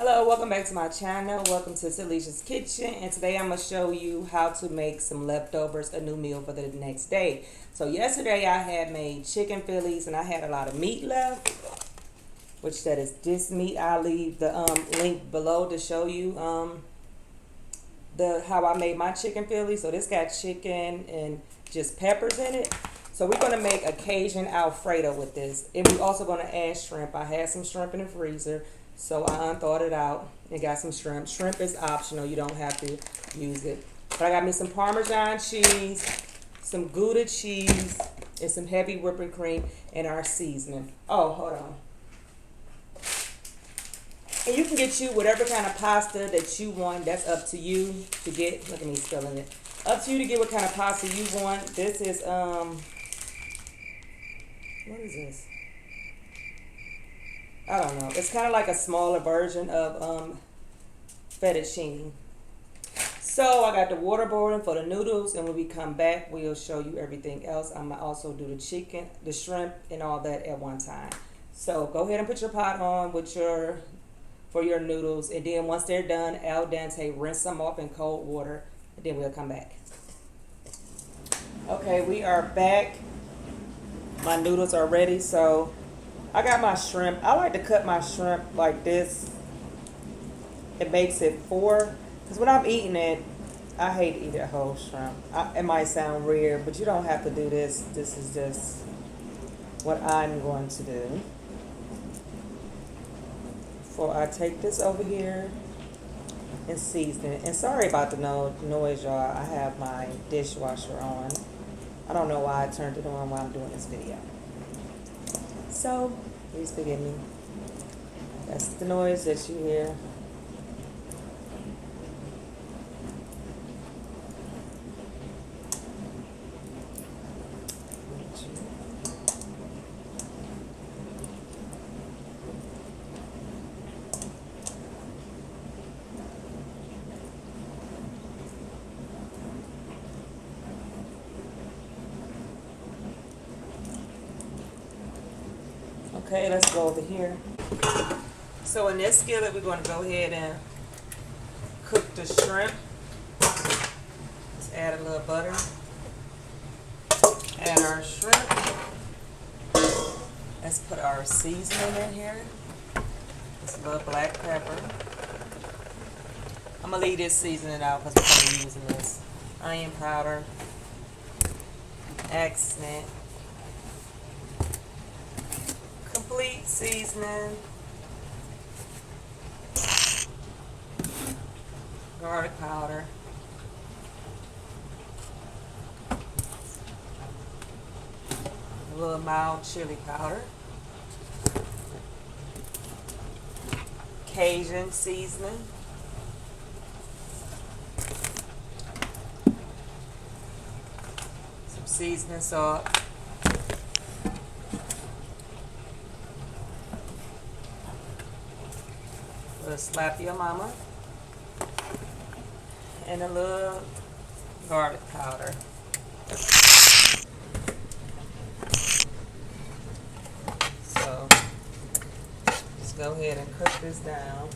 Hello, welcome back to my channel. Welcome to Tallessia's Kitchen, and today I'm going to show you how to make some leftovers, a new meal for the next day. So yesterday I had made chicken Phillies and I had a lot of meat left, which that is this meat. I'll leave the link below to show you how I made my chicken Phillies. So this got chicken and just peppers in it. So we're going to make a Cajun alfredo with this, and we're also going to add shrimp. I had some shrimp in the freezer, so I unthawed it out and got some shrimp. Shrimp is optional. You don't have to use it. But I got me some Parmesan cheese, some Gouda cheese, and some heavy whipping cream and our seasoning. Oh, hold on. And you can get you whatever kind of pasta that you want. That's up to you to get. Look at me spilling it. Up to you to get what kind of pasta you want. This is, what is this? I don't know. It's kind of like a smaller version of fettuccine. So I got the water boiling for the noodles, and when we come back, we'll show you everything else. I'm gonna also do the chicken, the shrimp, and all that at one time. So go ahead and put your pot on with for your noodles, and then once they're done, al dente, rinse them off in cold water, and then we'll come back. Okay, we are back. My noodles are ready, so I got my shrimp. I like to cut my shrimp like this. It makes it four, because when I'm eating it, I hate to eat a whole shrimp. It might sound weird, but you don't have to do this. This is just what I'm going to do. Before I take this over here and season it. And sorry about the noise, y'all. I have my dishwasher on. I don't know why I turned it on while I'm doing this video. So, please forgive me. That's the noise that you hear. Okay, let's go over here. So in this skillet, we're going to go ahead and cook the shrimp. Let's add a little butter. Add our shrimp. Let's put our seasoning in here. Just a little black pepper. I'm going to leave this seasoning out because we're going to be using this. Onion powder. Accent. Complete seasoning, garlic powder, a little mild chili powder, Cajun seasoning, some seasoning salt, slap your mama, and a little garlic powder. So just go ahead and cook this down.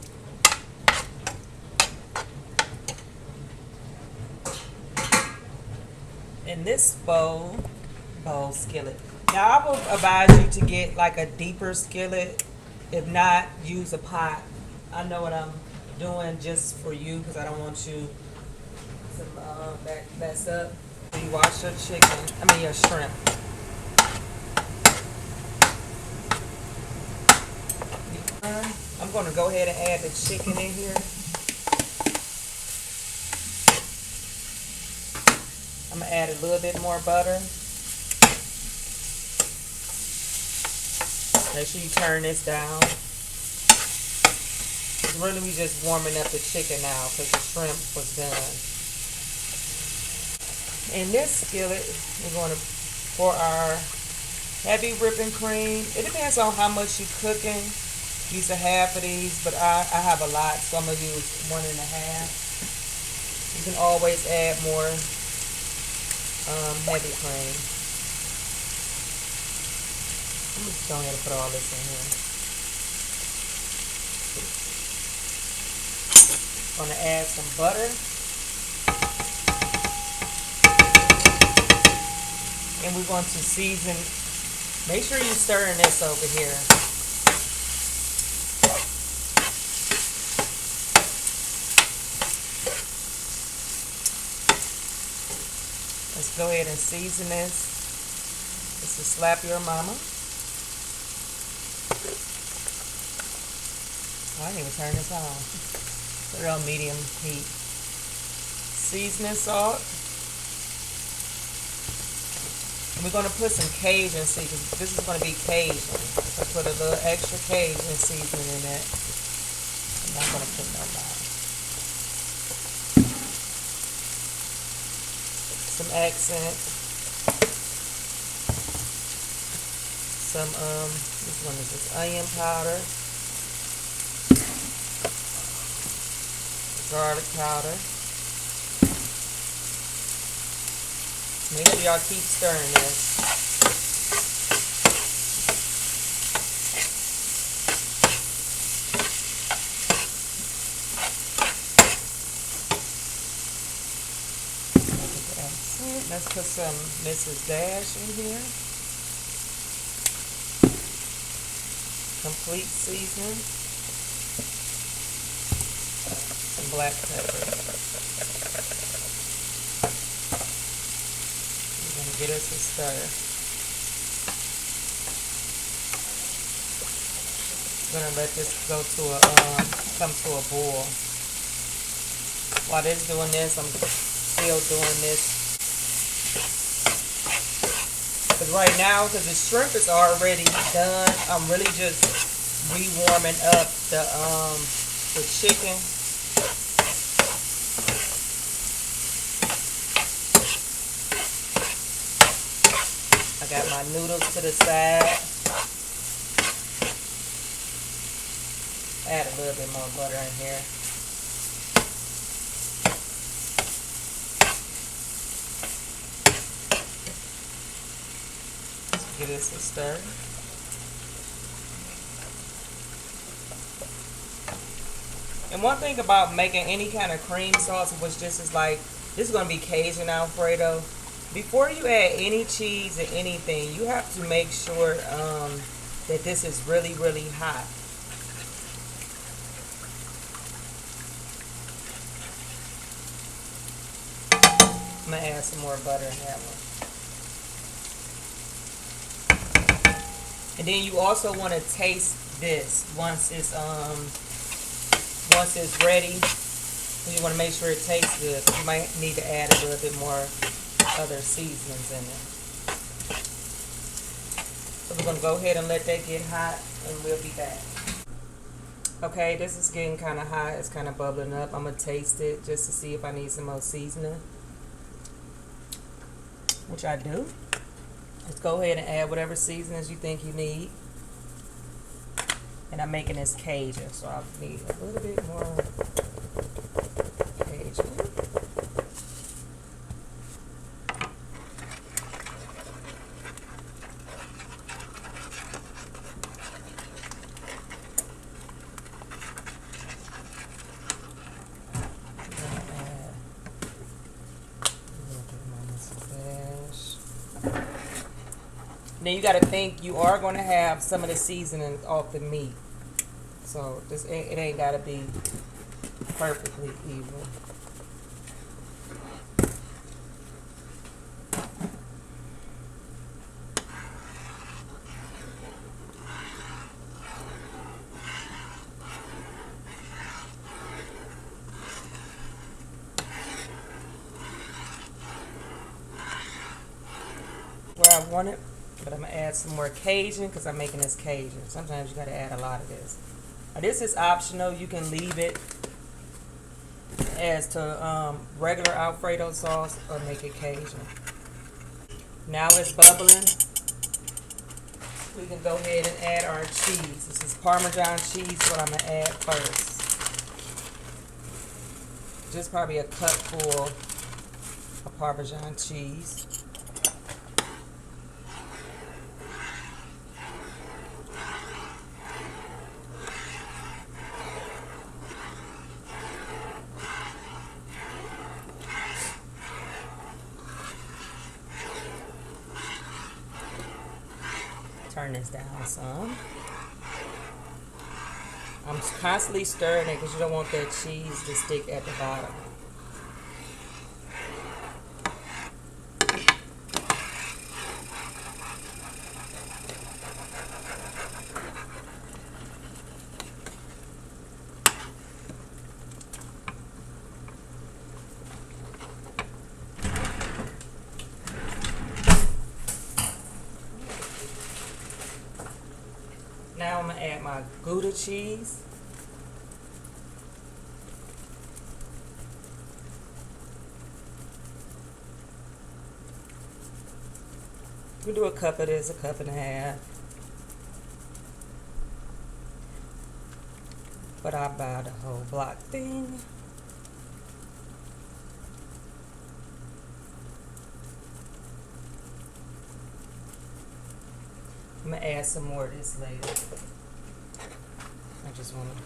In this bowl skillet. Now I would advise you to get like a deeper skillet. If not, use a pot. I know what I'm doing just for you because I don't want you to mess up. So you wash your your shrimp. I'm going to go ahead and add the chicken in here. I'm going to add a little bit more butter. Make sure you turn this down. Really, we just warming up the chicken now because the shrimp was done. In this skillet, we're going to pour our heavy whipping cream. It depends on how much you're cooking. Use a half of these, but I have a lot, so I'm going to use 1.5. You can always add more heavy cream. I'm just going to put all this in here. I'm gonna add some butter. And we're going to season. Make sure you're stirring this over here. Let's go ahead and season this. This is Slap Your Mama. Oh, I didn't even turn this on. Put it on medium heat. Seasoning salt. And we're going to put some Cajun seasoning. This is going to be Cajun. So put a little extra Cajun seasoning in it. I'm not going to put no more. Some accent. Some, this one is this onion powder. Garlic powder. Make sure y'all keep stirring this. Let's put some Mrs. Dash in here. Complete seasoning. Some black pepper. Get us a stir. I'm gonna let this go to a come to a boil. While this is doing this, I'm still doing this. Because right now, because the shrimp is already done, I'm really just rewarming up the chicken. I got my noodles to the side. Add a little bit more butter in here. Let's give this a stir. And one thing about making any kind of cream sauce, which this is like, this is going to be Cajun Alfredo. Before you add any cheese or anything, you have to make sure that this is really, really hot. I'm going to add some more butter in that one. And then you also want to taste this once it's ready. You want to make sure it tastes good. You might need to add a little bit more other seasonings in it. So we're going to go ahead and let that get hot and we'll be back. Okay, this is getting kind of hot. It's kind of bubbling up. I'm going to taste it just to see if I need some more seasoning, which I do. Let's go ahead and add whatever seasonings you think you need. And I'm making this Cajun, so I'll need a little bit more Cajun. Then you got to think you are going to have some of the seasoning off the meat, so it ain't got to be perfectly even. Where I want it. But I'm going to add some more Cajun because I'm making this Cajun. Sometimes you got to add a lot of this. Now, this is optional. You can leave it as to regular Alfredo sauce or make it Cajun. Now it's bubbling. We can go ahead and add our cheese. This is Parmesan cheese, what I'm going to add first. Just probably a cupful of Parmesan cheese. turn this down some. I'm constantly stirring it because you don't want that cheese to stick at the bottom. Now I'm going to add my Gouda cheese. We do a cup of this, a cup and a half. But I buy the whole block thing. I'm going to add some more of this later. I just want to.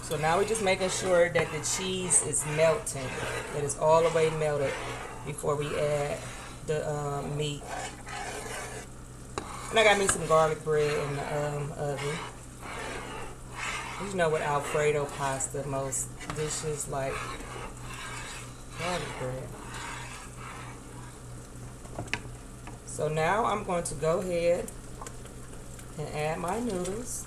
So now we're just making sure that the cheese is melting, that it's all the way melted before we add the meat. And I got me some garlic bread in the oven. You know, with Alfredo pasta, most dishes like garlic bread. So now I'm going to go ahead and add my noodles.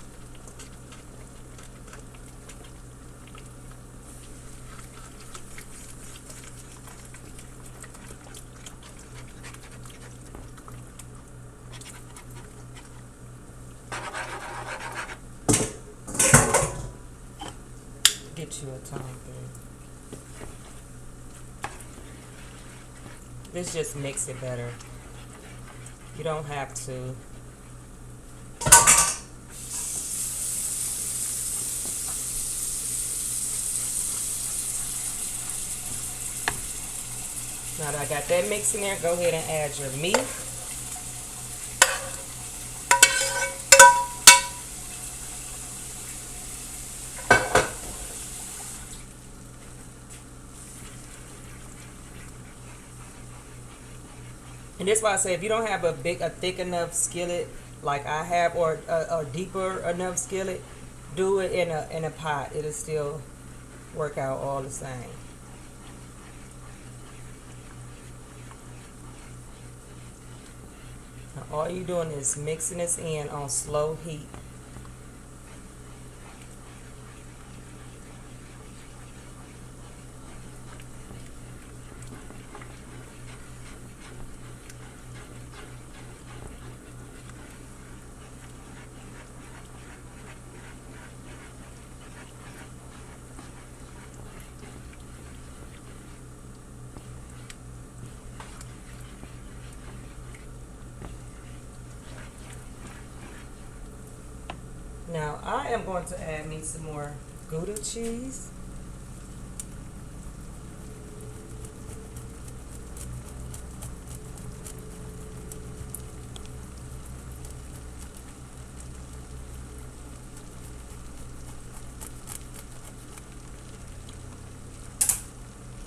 Get you a tongue thing. This just makes it better. You don't have to. Now that I got that mix in there, go ahead and add your meat. And that's why I say if you don't have a thick enough skillet like I have, or a deeper enough skillet, do it in a pot. It'll still work out all the same. Now all you're doing is mixing this in on slow heat. Now I am going to add me some more Gouda cheese.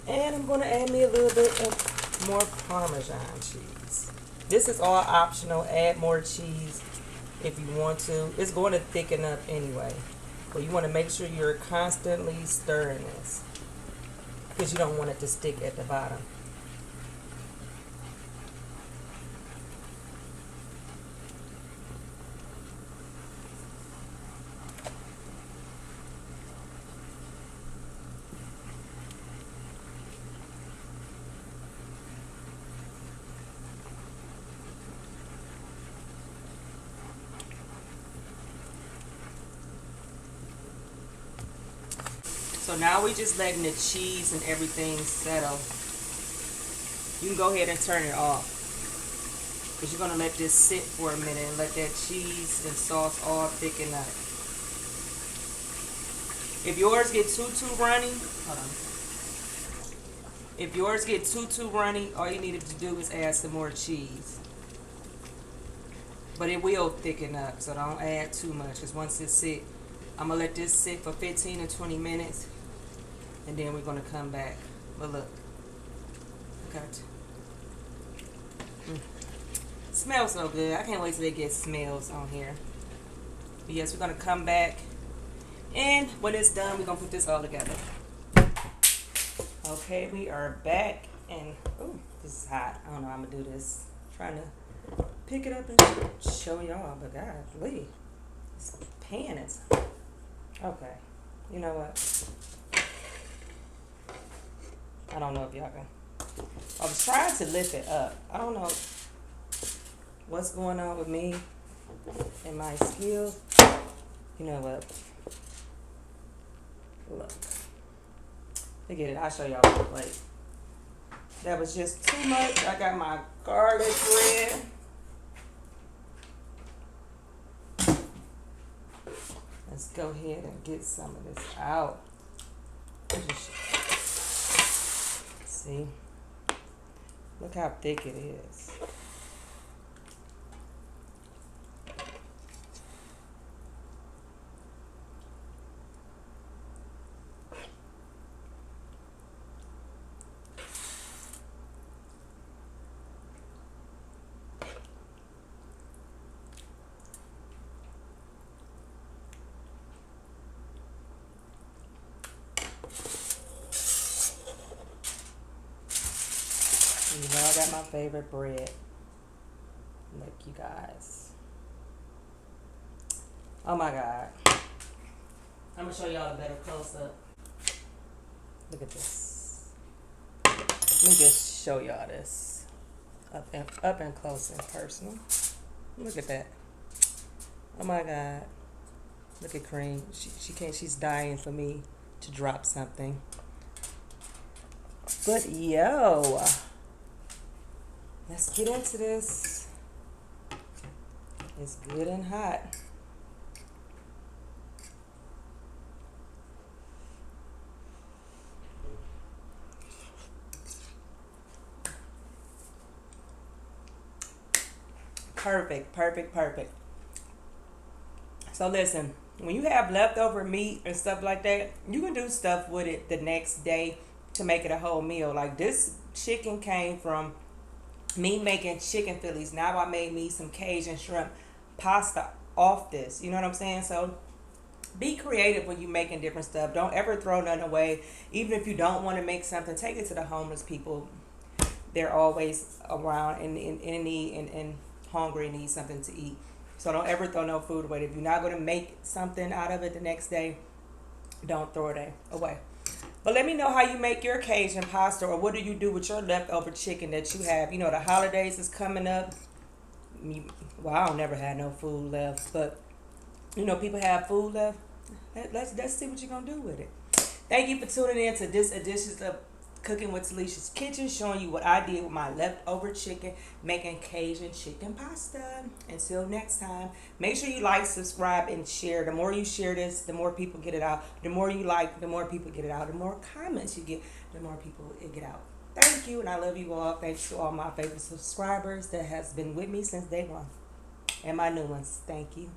And I'm going to add me a little bit of more Parmesan cheese. This is all optional. Add more cheese if you want to. It's going to thicken up anyway. But you want to make sure you're constantly stirring this, because you don't want it to stick at the bottom. So now we're just letting the cheese and everything settle. You can go ahead and turn it off, because you're going to let this sit for a minute and let that cheese and sauce all thicken up. If yours get too runny, hold on. If yours get too runny, all you needed to do is add some more cheese. But it will thicken up, so don't add too much. Because once it sit, I'm going to let this sit for 15 or 20 minutes. And then we're going to come back. But look. Okay. Smells so good. I can't wait till they get smells on here. But yes, we're going to come back. And when it's done, we're going to put this all together. Okay, we are back. And, ooh, this is hot. I don't know how I'm going to do this. Trying to pick it up and show y'all. But God, wait. This pan is... Okay. You know what? I don't know if y'all can... I was trying to lift it up. I don't know what's going on with me and my skill. You know what? Look. Forget it. I'll show y'all the plate. That was just too much. I got my garlic bread. Let's go ahead and get some of this out. See? Look how thick it is. You know I got my favorite bread. Look, you guys. Oh my God. I'm gonna show y'all a better close up. Look at this. Let me just show y'all this up and close and personal. Look at that. Oh my God. Look at Cream. She can't. She's dying for me to drop something. But yo. Let's get into this. It's good and hot. Perfect, perfect, perfect. So listen, when you have leftover meat and stuff like that, you can do stuff with it the next day to make it a whole meal. Like this chicken came from me making chicken Phillies. Now I made me some Cajun shrimp pasta off this. You know what I'm saying? So be creative when you're making different stuff. Don't ever throw nothing away. Even if you don't want to make something, take it to the homeless people. They're always around and in need and hungry and need something to eat. So don't ever throw no food away. If you're not going to make something out of it the next day, don't throw it away. But let me know how you make your Cajun pasta, or what do you do with your leftover chicken that you have. You know, the holidays is coming up. Well, I don't never had no food left, but you know, people have food left. Let's see what you're going to do with it. Thank you for tuning in to this edition of Cooking with Talessia's Kitchen, showing you what I did with my leftover chicken, making Cajun chicken pasta. Until next time, make sure you like, subscribe, and share. The more you share this, the more people get it out. The more you like, the more people get it out. The more comments you get, the more people it get out. Thank you, and I love you all. Thanks to all my favorite subscribers that has been with me since day one, and my new ones. Thank you.